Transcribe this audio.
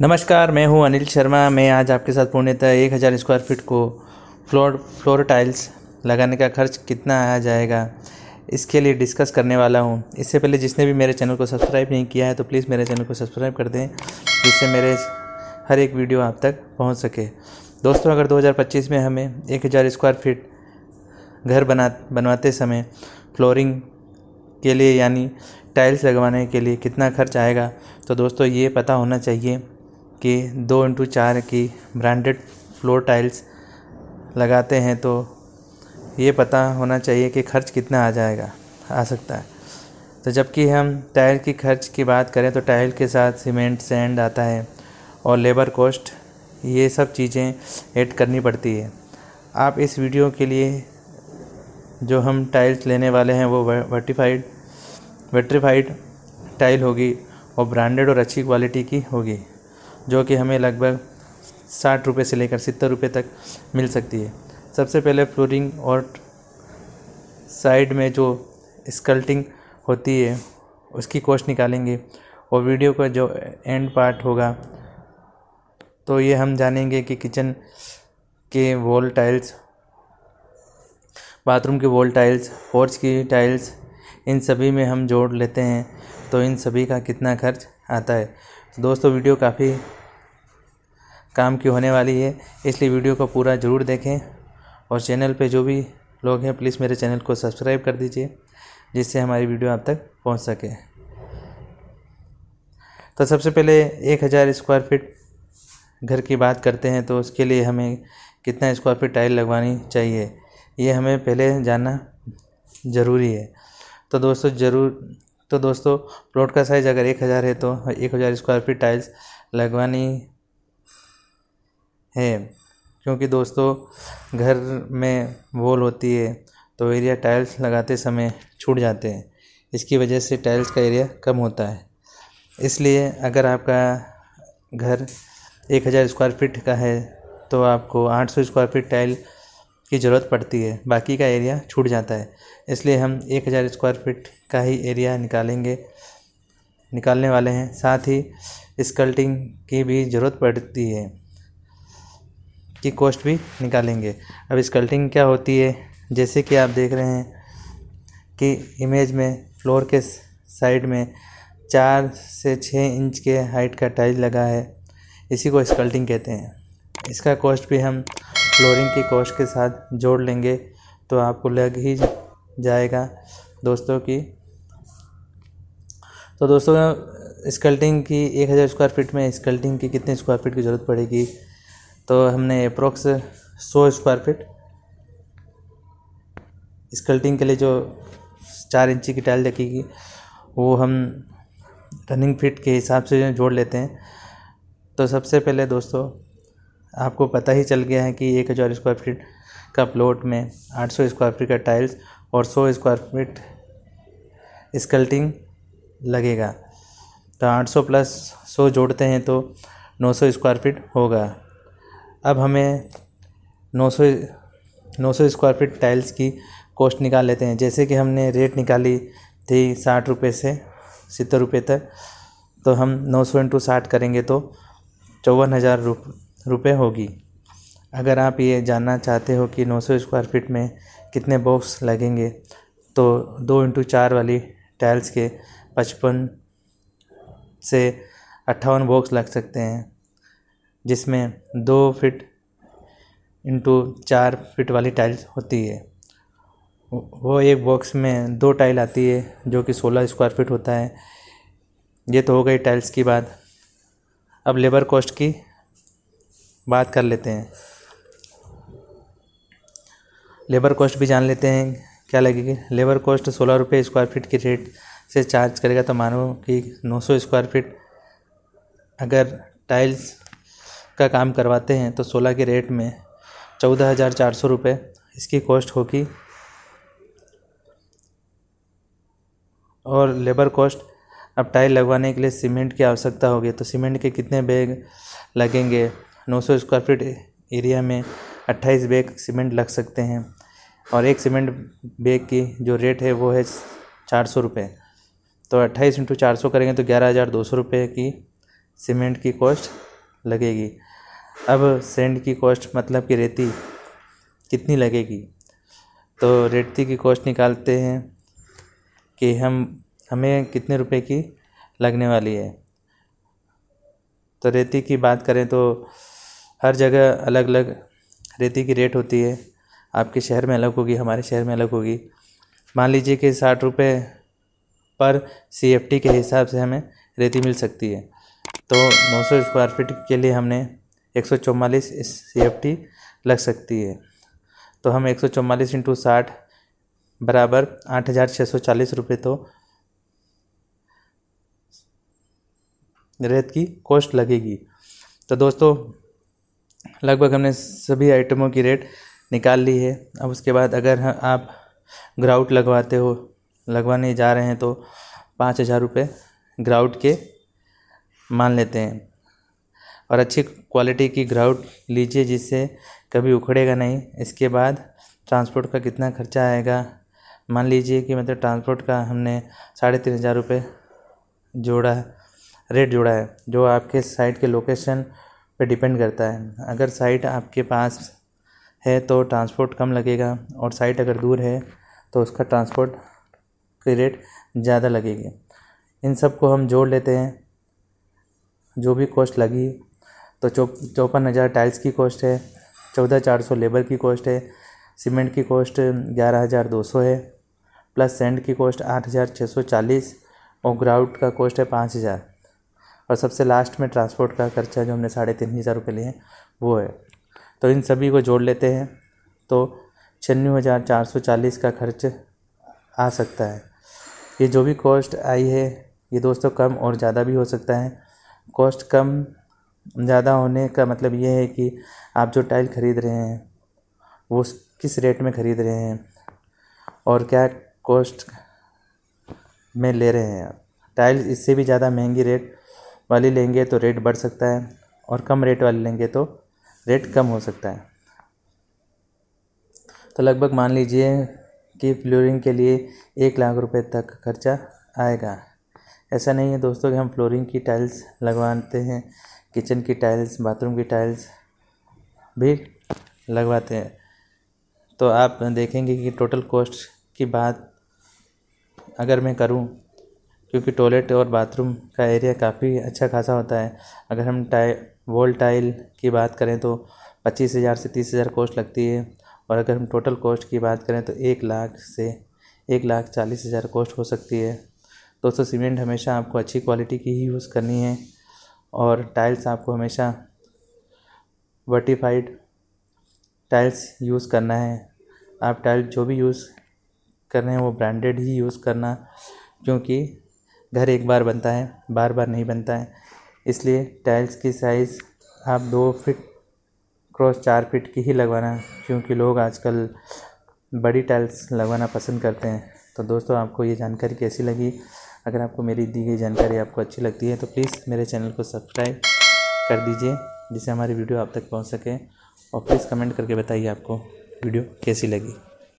नमस्कार, मैं हूं अनिल शर्मा। मैं आज आपके साथ पूर्णतः 1000 स्क्वायर फीट को फ्लोर टाइल्स लगाने का खर्च कितना आ जाएगा इसके लिए डिस्कस करने वाला हूं। इससे पहले जिसने भी मेरे चैनल को सब्सक्राइब नहीं किया है तो प्लीज़ मेरे चैनल को सब्सक्राइब कर दें, जिससे मेरे हर एक वीडियो आप तक पहुंच सके। दोस्तों, अगर 2025 में हमें 1000 स्क्वायर फीट घर बनवाते समय फ्लोरिंग के लिए यानी टाइल्स लगवाने के लिए कितना खर्च आएगा, तो दोस्तों ये पता होना चाहिए कि 2x4 की ब्रांडेड फ्लोर टाइल्स लगाते हैं तो ये पता होना चाहिए कि खर्च कितना आ सकता है। तो जबकि हम टाइल की खर्च की बात करें तो टाइल के साथ सीमेंट, सैंड आता है और लेबर कॉस्ट, ये सब चीज़ें ऐड करनी पड़ती है। आप इस वीडियो के लिए जो हम टाइल्स लेने वाले हैं वो वेट्रीफाइड टाइल होगी और ब्रांडेड और अच्छी क्वालिटी की होगी, जो कि हमें लगभग 60 रुपये से लेकर 70 रुपये तक मिल सकती है। सबसे पहले फ्लोरिंग और साइड में जो स्कल्टिंग होती है उसकी कॉस्ट निकालेंगे और वीडियो का जो एंड पार्ट होगा तो ये हम जानेंगे कि किचन के वॉल टाइल्स, बाथरूम की वॉल टाइल्स, पोर्च की टाइल्स, इन सभी में हम जोड़ लेते हैं तो इन सभी का कितना खर्च आता है। तो दोस्तों, वीडियो काफ़ी काम की होने वाली है, इसलिए वीडियो को पूरा ज़रूर देखें और चैनल पे जो भी लोग हैं प्लीज़ मेरे चैनल को सब्सक्राइब कर दीजिए, जिससे हमारी वीडियो आप तक पहुंच सके। तो सबसे पहले 1000 स्क्वायर फीट घर की बात करते हैं तो उसके लिए हमें कितना स्क्वायर फीट टाइल लगवानी चाहिए, ये हमें पहले जानना ज़रूरी है। तो दोस्तों प्लॉट का साइज़ अगर 1000 है तो 1000 स्क्वायर फीट टाइल्स लगवानी है, क्योंकि दोस्तों घर में वॉल होती है तो एरिया टाइल्स लगाते समय छूट जाते हैं, इसकी वजह से टाइल्स का एरिया कम होता है। इसलिए अगर आपका घर 1000 स्क्वायर फीट का है तो आपको 800 स्क्वायर फीट टाइल की ज़रूरत पड़ती है, बाकी का एरिया छूट जाता है। इसलिए हम 1000 स्क्वायर फीट का ही एरिया निकालने वाले हैं। साथ ही स्कल्टिंग की भी ज़रूरत पड़ती है, की कॉस्ट भी निकालेंगे। अब स्कल्टिंग क्या होती है, जैसे कि आप देख रहे हैं कि इमेज में फ्लोर के साइड में 4 से 6 इंच के हाइट का टाइल लगा है, इसी को स्कल्टिंग कहते हैं। इसका कॉस्ट भी हम फ्लोरिंग की कॉस्ट के साथ जोड़ लेंगे तो आपको लग ही जाएगा दोस्तों की। तो दोस्तों, स्कल्टिंग की 1000 स्क्वायर फीट में स्कल्टिंग की कितने स्क्वायर फीट की ज़रूरत पड़ेगी, तो हमने अप्रोक्स 100 स्क्वायर फीट स्कल्टिंग के लिए जो 4 इंची की टाइल लगेगी वो हम रनिंग फीट के हिसाब से जोड़ लेते हैं। तो सबसे पहले दोस्तों, आपको पता ही चल गया है कि 1000 स्क्वायर फीट का प्लॉट में 800 स्क्वायर फीट का टाइल्स और 100 स्क्वायर फीट स्कल्टिंग लगेगा। तो 800 प्लस 100 जोड़ते हैं तो 900 स्क्वायर फीट होगा। अब हमें 900 स्क्वायर फीट टाइल्स की कॉस्ट निकाल लेते हैं। जैसे कि हमने रेट निकाली थी 60 रुपये से 70 रुपये तक, तो हम 900 × 60 करेंगे तो 54,000 रुपये होगी। अगर आप ये जानना चाहते हो कि 900 स्क्वायर फीट में कितने बॉक्स लगेंगे तो 2x4 वाली टाइल्स के 55 से 58 बॉक्स लग सकते हैं, जिसमें 2 फीट × 4 फीट वाली टाइल्स होती है। वो एक बॉक्स में 2 टाइल आती है जो कि 16 स्क्वायर फीट होता है। ये तो हो गई टाइल्स की बात। अब लेबर कॉस्ट की बात कर लेते हैं। लेबर कॉस्ट भी जान लेते हैं क्या लगेगी। लेबर कॉस्ट 16 रुपये स्क्वायर फीट के रेट से चार्ज करेगा। तो मानो कि 900 स्क्वायर फीट अगर टाइल्स का काम करवाते हैं तो 16 के रेट में 14,400 रुपये इसकी कॉस्ट होगी। और लेबर कॉस्ट, अब टाइल लगवाने के लिए सीमेंट की आवश्यकता होगी, तो सीमेंट के कितने बैग लगेंगे। 900 स्क्वायर फीट एरिया में 28 बैग सीमेंट लग सकते हैं और एक सीमेंट बैग की जो रेट है वो है 400 रुपये। तो 28 × 400 करेंगे तो 11,200 रुपये की सीमेंट की कॉस्ट लगेगी। अब सैंड की कॉस्ट मतलब कि रेती कितनी लगेगी, तो रेती की कॉस्ट निकालते हैं कि हमें कितने रुपए की लगने वाली है। तो रेती की बात करें तो हर जगह अलग अलग रेती की रेट होती है। आपके शहर में अलग होगी, हमारे शहर में अलग होगी। मान लीजिए कि 60 रुपये पर CFT के हिसाब से हमें रेती मिल सकती है। तो 900 स्क्वायर फीट के लिए हमने 144 CFT लग सकती है। तो हम 144 × 60 बराबर 8,640 रुपये तो रेत की कॉस्ट लगेगी। तो दोस्तों लगभग हमने सभी आइटमों की रेट निकाल ली है। अब उसके बाद अगर आप ग्राउट लगवाने जा रहे हैं तो 5,000 रुपये ग्राउट के मान लेते हैं। और अच्छी क्वालिटी की ग्राउट लीजिए जिससे कभी उखड़ेगा नहीं। इसके बाद ट्रांसपोर्ट का कितना खर्चा आएगा, मान लीजिए कि मतलब ट्रांसपोर्ट का हमने 3,500 रुपये रेट जोड़ा है, जो आपके साइट के लोकेशन पे डिपेंड करता है। अगर साइट आपके पास है तो ट्रांसपोर्ट कम लगेगा, और साइट अगर दूर है तो उसका ट्रांसपोर्ट की रेट ज़्यादा लगेगी। इन सब को हम जोड़ लेते हैं, जो भी कॉस्ट लगी। तो 54,000 टाइल्स की कॉस्ट है, 14,400 लेबर की कॉस्ट है, सीमेंट की कॉस्ट 11,200 है, प्लस सैंड की कॉस्ट 8,640 और ग्राउट का कॉस्ट है 5,000। और सबसे लास्ट में ट्रांसपोर्ट का खर्चा जो हमने 3,500 रुपये लिए हैं वो है। तो इन सभी को जोड़ लेते हैं तो 96,440 का खर्च आ सकता है। ये जो भी कॉस्ट आई है ये दोस्तों कम और ज़्यादा भी हो सकता है। कॉस्ट कम ज़्यादा होने का मतलब ये है कि आप जो टाइल ख़रीद रहे हैं वो किस रेट में ख़रीद रहे हैं और क्या कॉस्ट में ले रहे हैं। टाइल इससे भी ज़्यादा महंगी रेट वाली लेंगे तो रेट बढ़ सकता है, और कम रेट वाली लेंगे तो रेट कम हो सकता है। तो लगभग मान लीजिए कि फ्लोरिंग के लिए 1 लाख रुपए तक खर्चा आएगा। ऐसा नहीं है दोस्तों कि हम फ्लोरिंग की टाइल्स लगवाते हैं, किचन की टाइल्स, बाथरूम की टाइल्स भी लगवाते हैं। तो आप देखेंगे कि टोटल कॉस्ट की बात अगर मैं करूं, क्योंकि टॉयलेट और बाथरूम का एरिया काफ़ी अच्छा खासा होता है। अगर हम वॉल टाइल की बात करें तो 25,000 से 30,000 कॉस्ट लगती है, और अगर हम टोटल कॉस्ट की बात करें तो 1 लाख से 1,40,000 कॉस्ट हो सकती है। दोस्तों सीमेंट हमेशा आपको अच्छी क्वालिटी की ही यूज़ करनी है, और टाइल्स आपको हमेशा वर्टिफाइड टाइल्स यूज़ करना है। आप टाइल जो भी यूज़ कर रहे हैं वो ब्रांडेड ही यूज़ करना, क्योंकि घर एक बार बनता है, बार बार नहीं बनता है। इसलिए टाइल्स की साइज़ आप 2 फीट क्रॉस 4 फीट की ही लगवाना, क्योंकि लोग आजकल बड़ी टाइल्स लगवाना पसंद करते हैं। तो दोस्तों आपको ये जानकारी कैसी लगी? अगर आपको मेरी दी गई जानकारी आपको अच्छी लगती है तो प्लीज़ मेरे चैनल को सब्सक्राइब कर दीजिए, जिससे हमारी वीडियो आप तक पहुंच सके। और प्लीज़ कमेंट करके बताइए आपको वीडियो कैसी लगी।